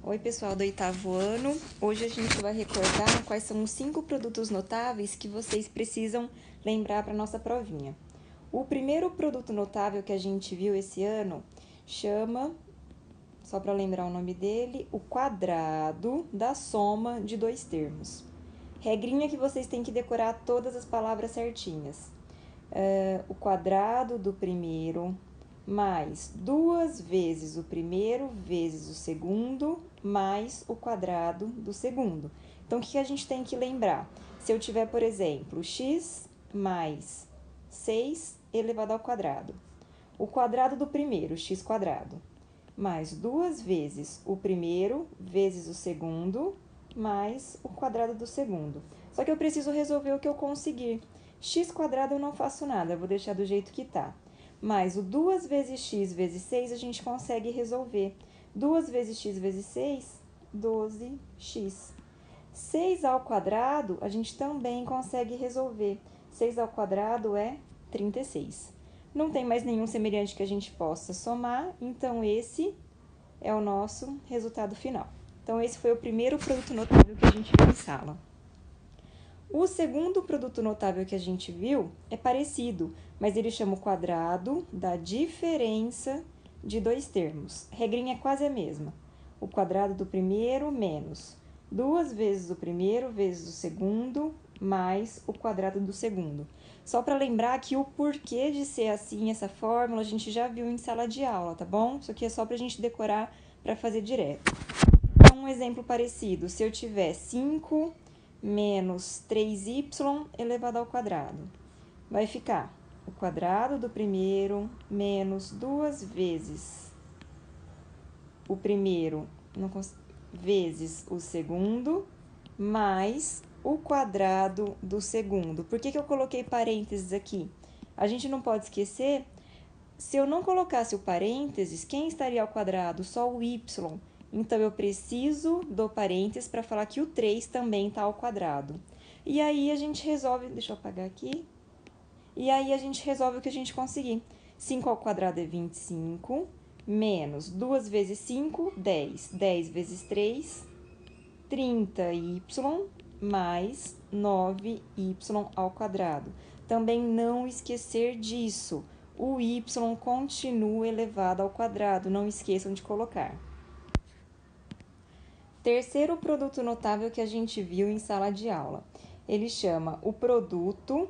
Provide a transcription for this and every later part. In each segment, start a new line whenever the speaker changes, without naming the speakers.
Oi, pessoal do oitavo ano. Hoje a gente vai recordar quais são os 5 produtos notáveis que vocês precisam lembrar para nossa provinha. O primeiro produto notável que a gente viu esse ano chama, só para lembrar o nome dele, o quadrado da soma de dois termos. Regrinha que vocês têm que decorar todas as palavras certinhas. O quadrado do primeiro mais 2 vezes o primeiro vezes o segundo mais o quadrado do segundo. Então, o que a gente tem que lembrar? Se eu tiver, por exemplo, x mais 6 elevado ao quadrado. O quadrado do primeiro, x quadrado, mais 2 vezes o primeiro vezes o segundo mais o quadrado do segundo. Só que eu preciso resolver o que eu conseguir. X quadrado eu não faço nada, eu vou deixar do jeito que tá. Mas o 2 vezes x vezes 6 a gente consegue resolver. 2 vezes x vezes 6, 12x. 6 ao quadrado a gente também consegue resolver. 6 ao quadrado é 36. Não tem mais nenhum semelhante que a gente possa somar, então esse é o nosso resultado final. Então, esse foi o primeiro produto notável que a gente viu em sala. O segundo produto notável que a gente viu é parecido, mas ele chama o quadrado da diferença de dois termos. A regrinha é quase a mesma. O quadrado do primeiro menos 2 vezes o primeiro vezes o segundo mais o quadrado do segundo. Só para lembrar que o porquê de ser assim, essa fórmula, a gente já viu em sala de aula, tá bom? Isso aqui é só para a gente decorar para fazer direto. Então, um exemplo parecido, se eu tiver 5 menos 3y elevado ao quadrado, vai ficar o quadrado do primeiro menos 2 vezes o primeiro vezes o segundo mais o quadrado do segundo. Por que eu coloquei parênteses aqui? A gente não pode esquecer, se eu não colocasse o parênteses, quem estaria ao quadrado? Só o y. Então, eu preciso do parênteses para falar que o 3 também está ao quadrado. E aí, a gente resolve... Deixa eu apagar aqui. E aí, a gente resolve o que a gente conseguir. 5 ao quadrado é 25, menos 2 vezes 5, 10. 10 vezes 3, 30y, mais 9y ao quadrado. Também não esquecer disso. O y continua elevado ao quadrado, não esqueçam de colocar. Terceiro produto notável que a gente viu em sala de aula. Ele chama o produto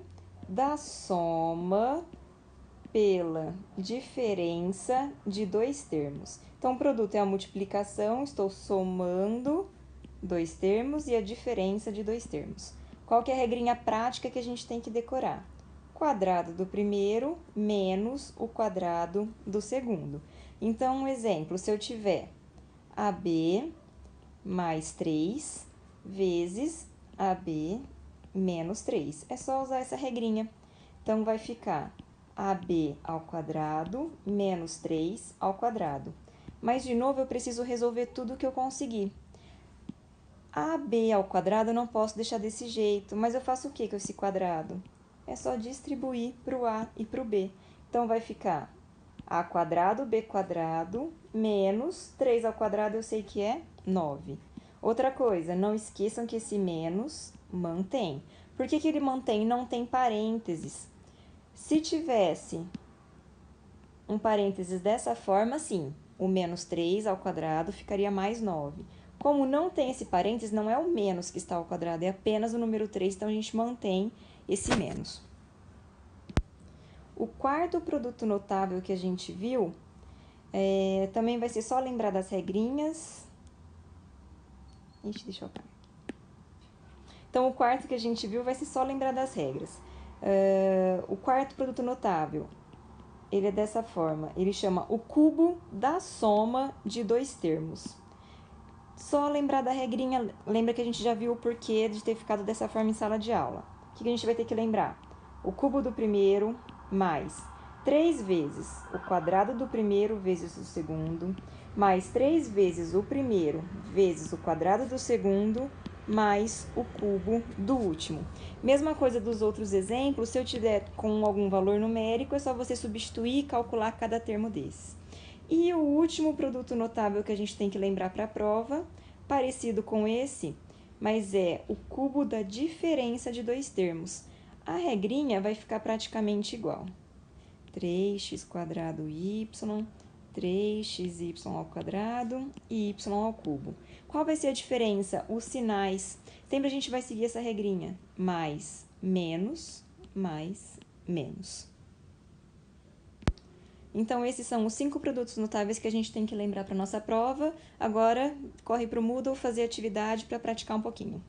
da soma pela diferença de dois termos. Então, o produto é a multiplicação, estou somando dois termos e a diferença de dois termos. Qual que é a regrinha prática que a gente tem que decorar? Quadrado do primeiro menos o quadrado do segundo. Então, um exemplo, se eu tiver AB mais 3 vezes AB menos 3. É só usar essa regrinha. Então, vai ficar AB ao quadrado menos 3 ao quadrado. Mas, de novo, eu preciso resolver tudo que eu conseguir. AB ao quadrado eu não posso deixar desse jeito, mas eu faço o que com esse quadrado? É só distribuir para o A e para o B. Então, vai ficar A quadrado, B quadrado, menos 3 ao quadrado eu sei que é 9. Outra coisa, não esqueçam que esse menos mantém. Por que ele mantém? Não tem parênteses. Se tivesse um parênteses dessa forma, sim, o menos 3 ao quadrado ficaria mais 9. Como não tem esse parênteses, não é o menos que está ao quadrado, é apenas o número 3, então a gente mantém esse menos. O quarto produto notável que a gente viu, também vai ser só lembrar das regrinhas. Ixi, deixa eu apagar. Então, o quarto que a gente viu vai ser só lembrar das regras. O quarto produto notável, ele é dessa forma. Ele chama o cubo da soma de dois termos. Só lembrar da regrinha, lembra que a gente já viu o porquê de ter ficado dessa forma em sala de aula. O que a gente vai ter que lembrar? O cubo do primeiro mais 3 vezes o quadrado do primeiro vezes o segundo, mais 3 vezes o primeiro vezes o quadrado do segundo, mais o cubo do último. Mesma coisa dos outros exemplos, se eu tiver com algum valor numérico, é só você substituir e calcular cada termo desses. E o último produto notável que a gente tem que lembrar para a prova, parecido com esse, mas é o cubo da diferença de dois termos. A regrinha vai ficar praticamente igual. 3x² y, 3xy ao quadrado e y ao cubo. Qual vai ser a diferença? Os sinais. Sempre a gente vai seguir essa regrinha. Mais, menos, mais, menos. Então, esses são os 5 produtos notáveis que a gente tem que lembrar para a nossa prova. Agora, corre para o Moodle fazer atividade para praticar um pouquinho.